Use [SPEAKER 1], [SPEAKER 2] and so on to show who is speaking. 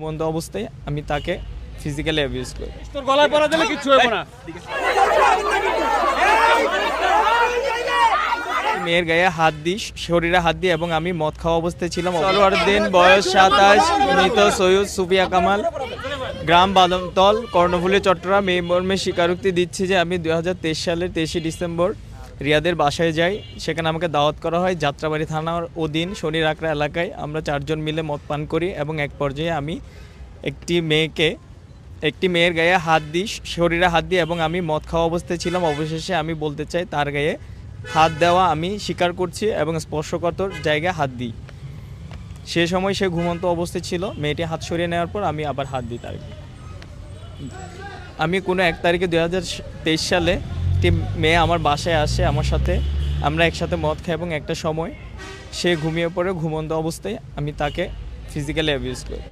[SPEAKER 1] ঘুমন্ত অবস্থায় আমি তাকে ফিজিক্যালি অ্যাবিউজ করি।
[SPEAKER 2] তোর গলায় পড়া দিলে কিচ্ছু হবে না।
[SPEAKER 1] মেয়ের গায়ে হাত দিই, শরীরে হাত দিই এবং আমি মদ খাওয়া অবস্থায় ছিলাম। সরওয়ারউদ্দিন, বয়স 27, মৃত সৈয়দ সুফিয়া কামাল, গ্রাম বাদামতল, কর্ণফুলী, চট্টগ্রাম। এই মর্মে স্বীকারোক্তি দিচ্ছি যে আমি 2023 সালের 23 ডিসেম্বর রিয়াদের বাসায় যাই। সেখানে আমাকে দাওয়াত করা হয় যাত্রাবাড়ি থানার অধীন শনির আকড়া এলাকায়। আমরা 4 জন মিলে মদ পান করি এবং এক পর্যায়ে আমি একটি মেয়ের গায়ে হাত দিই, শরীরে হাত দিই এবং আমি মদ খাওয়া অবস্থায় ছিলাম। অবশেষে আমি বলতে চাই তার গায়ে হাত দেওয়া আমি স্বীকার করছি এবং স্পর্শকাতর জায়গায় হাত দিই। সে সময় সে ঘুমন্ত অবস্থায় ছিল। মেয়েটি হাত সরিয়ে নেওয়ার পর আমি আবার হাত দিই তাকে। আমি কোনো 1 তারিখে 2023 সালে একটি মেয়ে আমার বাসায় আসে আমার সাথে। আমরা একসাথে মদ খাই এবং একটা সময় সে ঘুমিয়ে পড়ে। ঘুমন্ত অবস্থায় আমি তাকে ফিজিক্যালি অ্যাবিউজ করি।